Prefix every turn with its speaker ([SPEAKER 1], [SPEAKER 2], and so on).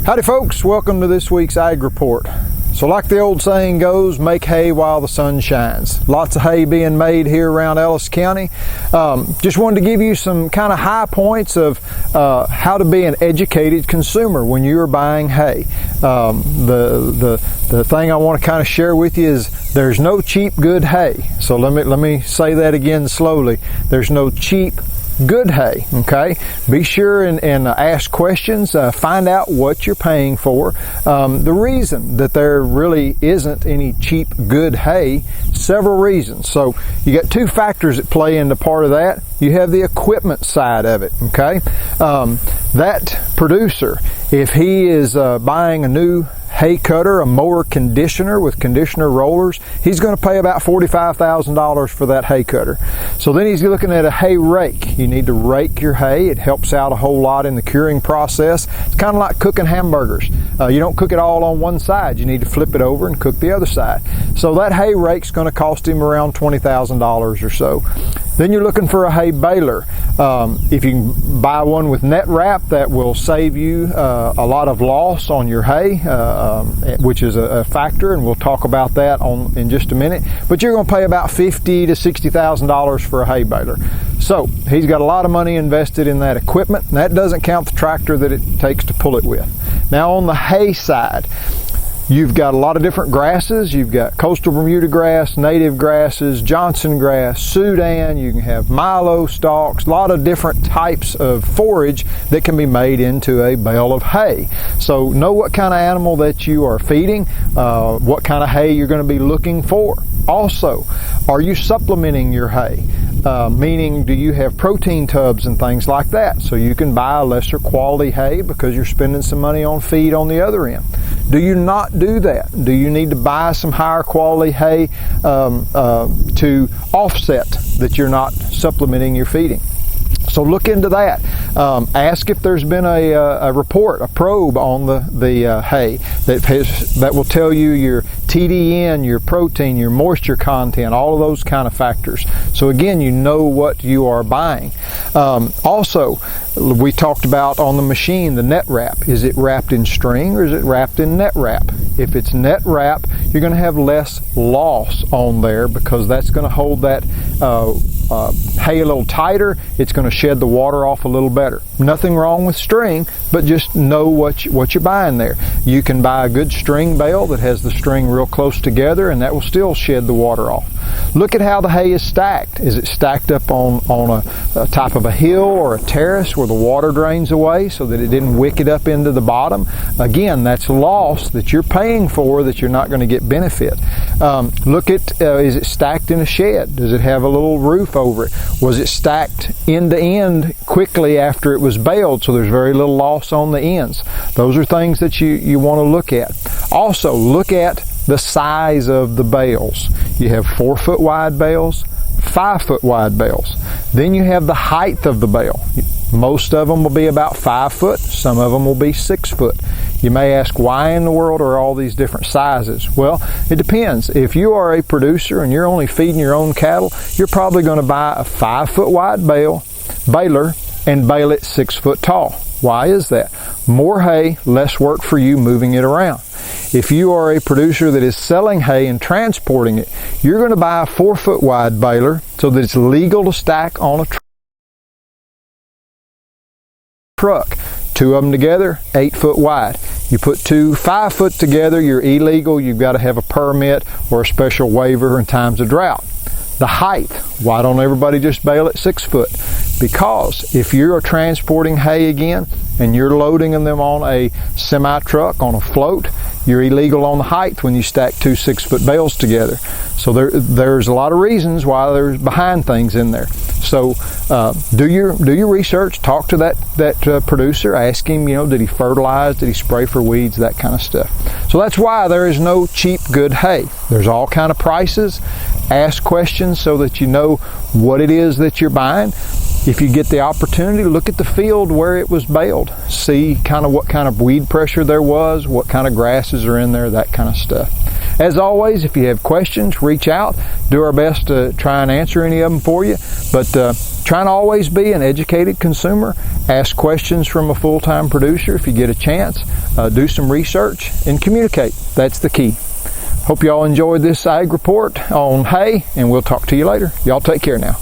[SPEAKER 1] Howdy folks, welcome to this week's Ag Report. So like the old saying goes, make hay while the sun shines. Lots of hay being made here around Ellis County. Just wanted to give you some kind of high points of how to be an educated consumer when you're buying hay. The thing I want to kind of share with you is there's no cheap good hay. So let me say that again slowly. There's no cheap good hay. Okay, be sure and ask questions, find out what you're paying for. The reason that there really isn't any cheap good hay, several reasons. So you got two factors that play into part of that. You have the equipment side of it. Okay, that producer, if he is buying a new hay cutter, a mower conditioner with conditioner rollers, he's going to pay about $45,000 for that hay cutter. So then he's looking at a hay rake. You need to rake your hay. It helps out a whole lot in the curing process. It's kind of like cooking hamburgers. You don't cook it all on one side. You need to flip it over and cook the other side. So that hay rake's going to cost him around $20,000 or so. Then you're looking for a hay baler. If you can buy one with net wrap, that will save you a lot of loss on your hay, which is a factor, and we'll talk about that in just a minute. But you're going to pay about $50,000 to $60,000 for a hay baler. So he's got a lot of money invested in that equipment, and that doesn't count the tractor that it takes to pull it with. Now on the hay side, you've got a lot of different grasses. You've got coastal Bermuda grass, native grasses, Johnson grass, Sudan. You can have Milo stalks, a lot of different types of forage that can be made into a bale of hay. So know what kind of animal that you are feeding, what kind of hay you're going to be looking for. Also, are you supplementing your hay? Meaning, do you have protein tubs and things like that? So you can buy a lesser quality hay because you're spending some money on feed on the other end. Do you not do that? Do you need to buy some higher quality hay to offset that you're not supplementing your feeding? So look into that. Ask if there's been a report, a probe on the hay that will tell you your TDN, your protein, your moisture content, all of those kind of factors. So again, you know what you are buying. Also, we talked about on the machine, the net wrap. Is it wrapped in string or is it wrapped in net wrap? If it's net wrap, you're going to have less loss on there because that's going to hold that hay a little tighter. It's going to shed the water off a little better. Nothing wrong with string, but just know what you're buying there. You can buy a good string bale that has the string real close together, and that will still shed the water off. Look at how the hay is stacked. Is it stacked up on a type of a hill or a terrace where the water drains away so that it didn't wick it up into the bottom? Again, that's loss that you're paying for that you're not going to get benefit. Look at, is it stacked in a shed? Does it have a little roof over it? Was it stacked end to end quickly after it was baled so there's very little loss on the ends? Those are things that you want to look at. Also, look at the size of the bales. You have 4-foot wide bales, 5-foot wide bales. Then you have the height of the bale. Most of them will be about 5 foot, some of them will be 6 foot. You may ask, why in the world are all these different sizes? Well, it depends. If you are a producer and you're only feeding your own cattle, you're probably going to buy a 5-foot wide baler and bale it 6 foot tall. Why is that? More hay, less work for you moving it around. If you are a producer that is selling hay and transporting it, you're going to buy a 4-foot wide baler so that it's legal to stack on a truck. 2 of them together, 8 foot wide. You put 2 5-foot together, you're illegal. You've got to have a permit or a special waiver in times of drought. The height, why don't everybody just bale it 6 foot? Because if you're transporting hay again and you're loading them on a semi-truck, on a float, you're illegal on the height when you stack 2 6-foot bales together. So there's a lot of reasons why there's behind things in there. So do your research, talk to that producer, ask him, did he fertilize, did he spray for weeds, that kind of stuff. So that's why there is no cheap good hay. There's all kind of prices. Ask questions so that you know what it is that you're buying. If you get the opportunity, look at the field where it was baled. See kind of what kind of weed pressure there was, what kind of grasses are in there, that kind of stuff. As always, if you have questions, reach out. Do our best to try and answer any of them for you. But trying to always be an educated consumer. Ask questions from a full-time producer if you get a chance. Do some research and communicate. That's the key. Hope you all enjoyed this Ag Report on hay, and we'll talk to you later. Y'all take care now.